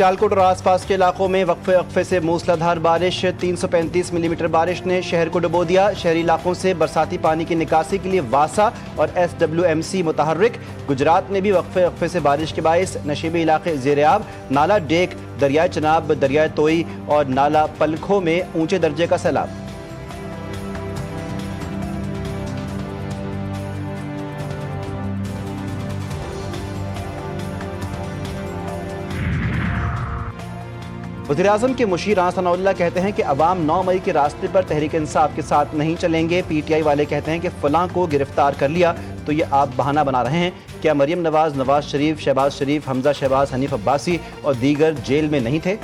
सियालकोट और आसपास के इलाकों में वक्फे वक्फे से मूसलाधार बारिश। 335 मिलीमीटर बारिश ने शहर को डुबो दिया। शहरी इलाकों से बरसाती पानी की निकासी के लिए वासा और SWMC मुतहर्रिक। गुजरात में भी वक्फे वक्फे से बारिश के बायस नशीबी इलाके ज़ेर-ए-आब। नाला डेक, दरियाए चनाब, दरियाए तोई और नाला पलखों में ऊंचे दर्जे का सैलाब। वज़ीर-ए-आज़म के मुशीर राना सनाउल्लाह कहते हैं कि अवाम 9 मई के रास्ते पर तहरीक इंसाफ के साथ नहीं चलेंगे। PTI वाले कहते हैं कि फलां को गिरफ्तार कर लिया तो ये आप बहाना बना रहे हैं। क्या मरियम नवाज, नवाज शरीफ, शहबाज शरीफ, हमजा शहबाज, हनीफ अब्बासी और दीगर जेल में नहीं थे?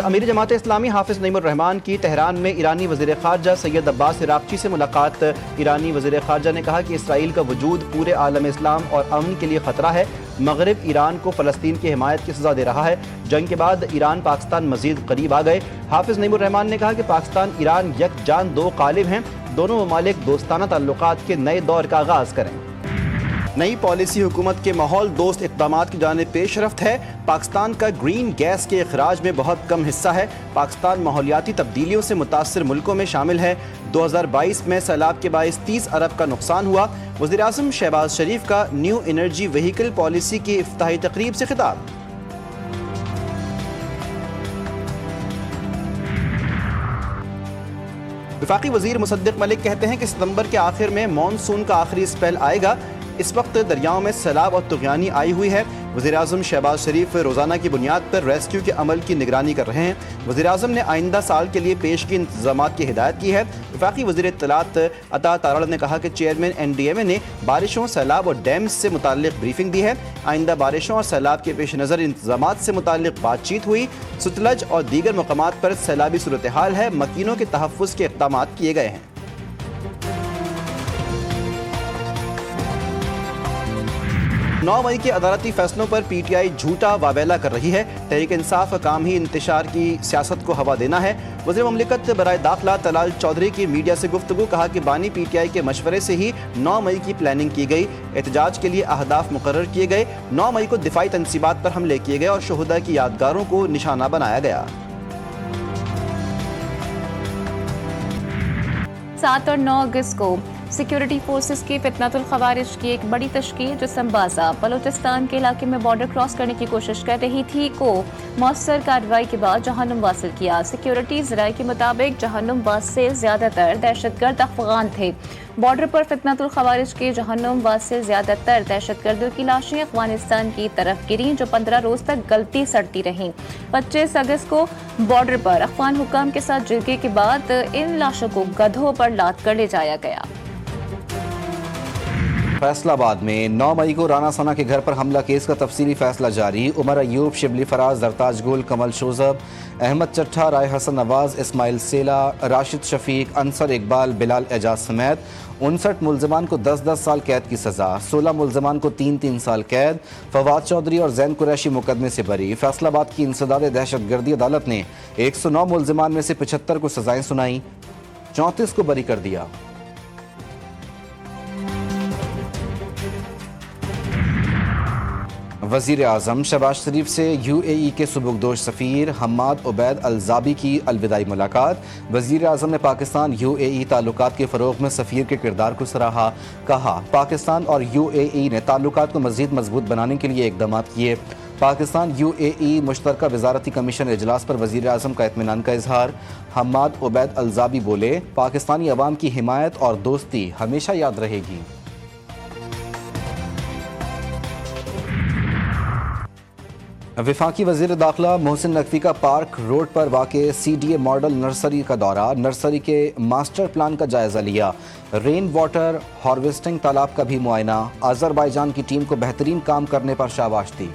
अमीर जमात इस्लामी हाफिज नईमुर रहमान की तेहरान में ईरानी वज़ीर ख़ारजा सैयद अब्बास इराक़ची से मुलाकात। ईरानी वज़ीर ख़ारजा ने कहा कि इसराइल का वजूद पूरे आलम इस्लाम और अमन के लिए ख़तरा है। मगरिब ईरान को फ़लस्तीन की हिमायत की सज़ा दे रहा है। जंग के बाद ईरान पाकिस्तान मज़ीद करीब आ गए। हाफिज नईमुर रहमान ने कहा कि पाकिस्तान ईरान यकजान दो कालिब हैं। दोनों ममालिक दोस्ताना ताल्लुकात के नए दौर का आगाज़ करें। नई पॉलिसी हुकूमत के माहौल दोस्त इक़दामात की जानिब पेशरफ्त है। पाकिस्तान का ग्रीन गैस के अखराज में बहुत कम हिस्सा है। पाकिस्तान माहौलियाती तब्दीलियों से मुतासर मुल्कों में शामिल है। 2022 में सैलाब के बायस 30 अरब का नुकसान हुआ। वज़ीर-ए-आज़म शहबाज शरीफ का न्यू एनर्जी व्हीकल पॉलिसी की इफ्तिताही तकरीब से खिताब। वफाकी वज़ीर मुसद्दिक मलिक कहते हैं कि सितंबर के आखिर में मानसून का आखिरी स्पेल आएगा। इस वक्त दरियाओं में सैलाब और तुग़यानी आई हुई है। वज़ीर-ए-आज़म शहबाज शरीफ रोज़ाना की बुनियाद पर रेस्क्यू के अमल की निगरानी कर रहे हैं। वज़ीर-ए-आज़म ने आइंदा साल के लिए पेशगी इंतज़ामात की हिदायत की है। वफाकी वज़ीर इत्तलात अता तारड़ ने कहा कि चेयरमैन NDMA ने बारिशों, सैलाब और डैम्स से मुताल्लिक़ ब्रीफिंग दी है। आइंदा बारिशों और सैलाब के पेश नज़र इंतज़ामात से मुताल्लिक़ बातचीत हुई। सतलज और दीगर मकामात पर सैलाबी सूरत हाल है। मकीनों के तहफ़्फ़ुज़ के इक़दामात किए गए हैं। 9 मई के अदालती फैसलों पर PTI झूठा वावेला कर रही है। तहरीक इंसाफ का काम ही इंतशार की सियासत को हवा देना है। वज़ीर ममलिकत बराए दाखिला तलाल चौधरी की मीडिया से गुफ्तगू। कहा कि बानी PTI के मशवरे से ही 9 मई की प्लानिंग की गई। एहतजाज के लिए अहदाफ मुकर्रर किए गए। 9 मई को दिफाई तनसीबात पर हमले किए गए और शहुदा की यादगारों को निशाना बनाया गया। 7 और 9 अगस्त को सिक्योरिटी फोर्सेस की फितनतुल खवारिज की एक बड़ी तश्कील जो संबाजा बलूचिस्तान के इलाके में बॉर्डर क्रॉस करने की कोशिश कर रही थी को मौसर कार्रवाई के बाद जहन्नुम वासिल किया। सिक्योरिटी ज़राए के मुताबिक जहन्नुम वास से ज़्यादातर दहशतगर्द अफगान थे। बॉर्डर पर फितनतुल खवारिज के जहन्नुम वास से ज़्यादातर दहशतगर्दों की लाशें अफगानिस्तान की तरफ गिरीं जो 15 रोज़ तक गलती सड़ती रहीं। 25 अगस्त को बॉर्डर पर अफगान हुक्काम के साथ जिरगे के बाद इन लाशों को गधों पर लाद कर ले जाया गया। फैसलाबाद में 9 मई को राना सना के घर पर हमला केस का तफसीली फैसला जारी। उमर अयूब, शिबली फराज, जरताज गुल, कमल शोजब, अहमद चट्ठा, राय हसन नवाज, इस्माइल सेला, राशिद शफीक, अंसर इकबाल, बिलाल एजाज समेत 59 मुलजमान को 10-10 साल कैद की सजा। 16 मुलजमान को 3-3 साल कैद। फवाद चौधरी और जैन कुरैशी मुकदमे से बरी। फैसलाबाद की इंसदाद दहशतगर्दी अदालत ने 109 मुलजमान में से 75 को सजाएं सुनाई, 34 को बरी कर दिया। वज़ीर-ए-आज़म शहबाज शरीफ से UAE के सुबुकदोश सफ़ीर हम्माद उबैद अल-ज़ाबी की अलविदाई मुलाकात। वज़ीर-ए-आज़म ने पाकिस्तान UAE ताल्लुकात के फ़रोग़ में सफ़ीर के किरदार को सराहा। कहा पाकिस्तान और UAE ने ताल्लुकात को मज़ीद मजबूत बनाने के लिए इक़दामात किए। पाकिस्तान UAE मुश्तरका वज़ारती कमीशन इजलास पर वज़ीर-ए-आज़म का इत्मीनान का इजहार। हम्माद उबैद अल-ज़ाबी बोले पाकिस्तानी अवाम की हिमायत और दोस्ती हमेशा याद रहेगी। वफाकी वज़ीर दाखिला मोहसिन नकवी का पार्क रोड पर वाक़े CDA मॉडल नर्सरी का दौरा। नर्सरी के मास्टर प्लान का जायज़ा लिया। रेन वाटर हार्वेस्टिंग तालाब का भी मुआयना। अज़रबैजान की टीम को बेहतरीन काम करने पर शाबाश दी।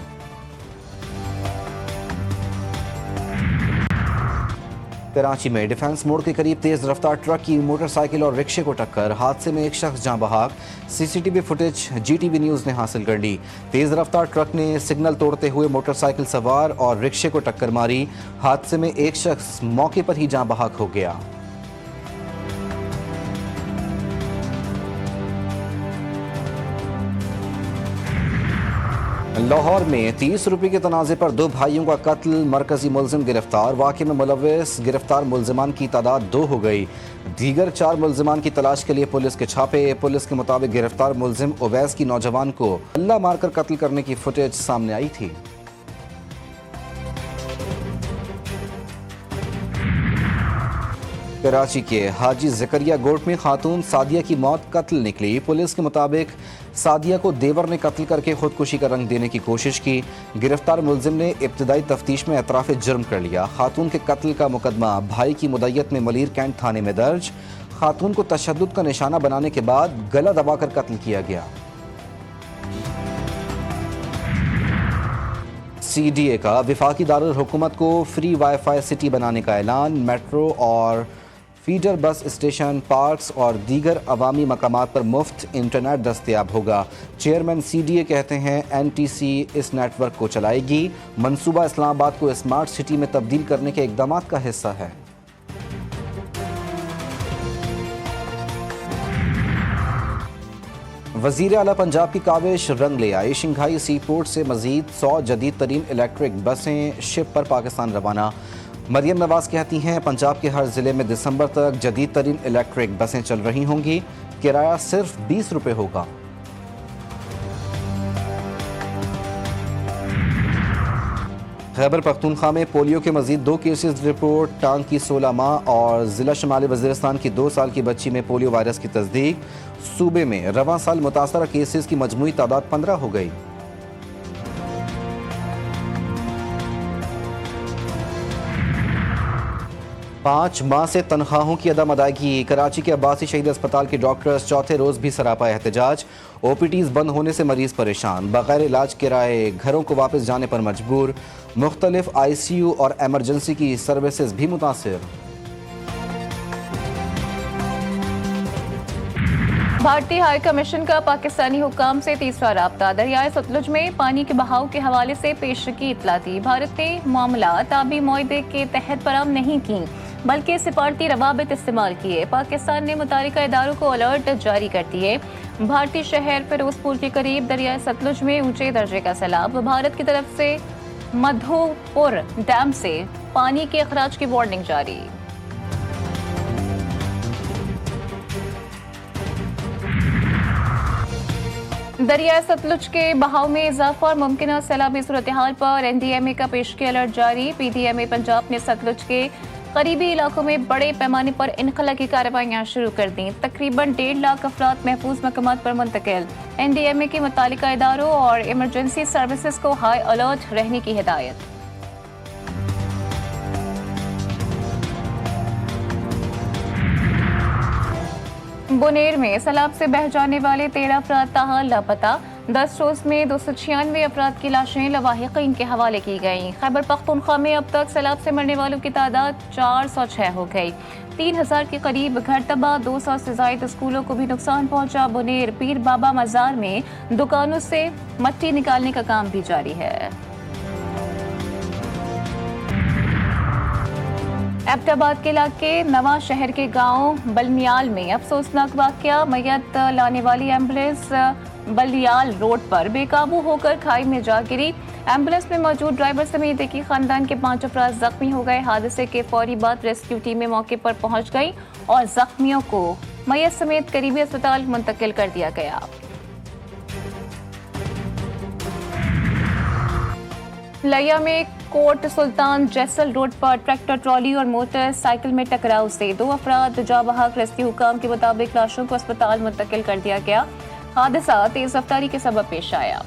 कराची में डिफेंस मोड़ के करीब तेज रफ्तार ट्रक की मोटरसाइकिल और रिक्शे को टक्कर। हादसे में एक शख्स जाँ बहक। CCTV फुटेज GTV न्यूज़ ने हासिल कर ली। तेज रफ्तार ट्रक ने सिग्नल तोड़ते हुए मोटरसाइकिल सवार और रिक्शे को टक्कर मारी। हादसे में एक शख्स मौके पर ही जाँ बहक हो गया। लाहौर में 30 रुपये के तनाज़े पर 2 भाइयों का कत्ल, मरकजी मुलजिम गिरफ्तार। वाक़े में मुलव्वस गिरफ्तार मुलजिमान की तादाद 2 हो गई। दीगर 4 मुलजिमान की तलाश के लिए पुलिस के छापे। पुलिस के मुताबिक गिरफ्तार मुलजिम उवैस की नौजवान को अल्लाह मारकर कत्ल करने की फुटेज सामने आई थी। कराची के हाजी ज़करिया गोट में खातून सादिया की मौत कत्ल निकली। पुलिस के मुताबिक सादिया को देवर ने कत्ल करके खुदकुशी का रंग देने की कोशिश की। गिरफ्तार मुलजिम ने इब्तदाई तफ्तीश में एतराफ़ जुर्म कर लिया। खातून के कत्ल का मुकदमा भाई की मुद्दत में मलीर कैंट थाने में दर्ज। खातून को तशद्दुद का निशाना बनाने के बाद गला दबाकर कत्ल किया गया। CDA का वफाकी दारुल हुकूमत को फ्री वाईफाई सिटी बनाने का ऐलान। मेट्रो और फीडर बस स्टेशन, पार्क्स और दीगर अवामी मकामात पर मुफ्त इंटरनेट दस्तयाब होगा। चेयरमैन CDA कहते हैं NTC इस नेटवर्क को चलाएगी। मंसूबा इस्लामाबाद को स्मार्ट सिटी में तब्दील करने के इक़दाम का हिस्सा है। वज़ीर आला पंजाब की काविश रंग ले आई। शंघाई सी पोर्ट से मज़ीद 100 जदीद तरीन इलेक्ट्रिक बसें शिप पर पाकिस्तान रवाना। मरियम नवाज कहती हैं पंजाब के हर ज़िले में दिसंबर तक जदीद तरीन इलेक्ट्रिक बसें चल रही होंगी। किराया सिर्फ 20 रुपये होगा। खैबर पख्तूनख्वा में पोलियो के मजीद 2 केसेस रिपोर्ट। टांग की 16 माह और ज़िला शुमाली वज़ीरिस्तान की 2 साल की बच्ची में पोलियो वायरस की तस्दीक। सूबे में रवां साल मुतासरा केसेस की मजमूई तादाद 15 हो गई। पाँच माह से तनख्वाहों की अदम अदायगी। कराची के अब्बासी शहीद अस्पताल के डॉक्टर्स चौथे रोज़ भी सरापा एहतजाज। OPDs बंद होने से मरीज परेशान। बगैर इलाज किराए घरों को वापस जाने पर मजबूर। मुख्तलिफ ICU और एमरजेंसी की सर्विसेज भी मुतासिर। भारतीय हाई कमीशन का पाकिस्तानी हुक्काम से तीसरा राब्ता। दरियाए सतलुज में पानी के बहाव के हवाले से पेशगी इतला दी। भारत ने मामलात आबी मुआहदे के तहत फराहम नहीं की बल्कि सिफारती रवाबित इस्तेमाल किए। पाकिस्तान ने मुतालिका इदारों को अलर्ट जारी कर दिए। भारतीय शहर फिरोजपुर के करीब दरियाए सतलुज में ऊंचे दर्जे का सैलाब। भारत की तरफ से मधोपुर डैम से पानी के अखराज की वार्निंग जारी। दरिया सतलुज के बहाव में इजाफा और मुमकिन सैलाबी सूरत हाल पर NDMA का पेशगी अलर्ट जारी। PDMA पंजाब ने सतलुज के करीबी इलाकों में बड़े पैमाने पर इनखला की कार्रवाइयां शुरू कर दी। तकरीबन 1.5 लाख अफराद महफूज मकामात पर मुंतकिल। NDMA के मुतालिका इदारों और इमरजेंसी सर्विसेज को हाई अलर्ट रहने की हिदायत। बुनेर में सैलाब से बह जाने वाले 13 अफराद ताहाल लापता। 10 रोज में 296 अफराद की लाशें लवाहिकीन के हवाले की गईं। खैबर पख्तूनख्वा में अब तक सैलाब से मरने वालों की तादाद 406 हो गई। 3000 के करीब घर तबाह। 200 से ज्यादा स्कूलों को भी नुकसान पहुंचा। बुनेर पीर बाबा मजार में दुकानों से मट्टी निकालने का काम भी जारी है। एबटाबाद के इलाके नवा शहर के गांव बलमियाल में अफसोसनाक वाकया। मैयत लाने वाली एम्बुलेंस बलियाल रोड पर बेकाबू होकर खाई में जा गिरी। एम्बुलेंस में मौजूद ड्राइवर समेत एक ही खानदान के 5 अफराद जख्मी हो गए। हादसे के फौरी बाद रेस्क्यू टीमें मौके पर पहुंच गई और जख्मियों को मैयत समेत करीबी अस्पताल मुंतकिल कर दिया गया। लिया में कोट सुल्तान जैसल रोड पर ट्रैक्टर ट्रॉली और मोटरसाइकिल में टकराव से 2 अफराद जा बहक। रेस्क्यू हुकाम के मुताबिक लाशों को अस्पताल मुंतकिल कर दिया गया। हादसा तेज रफ्तारी के सबब पेश आया।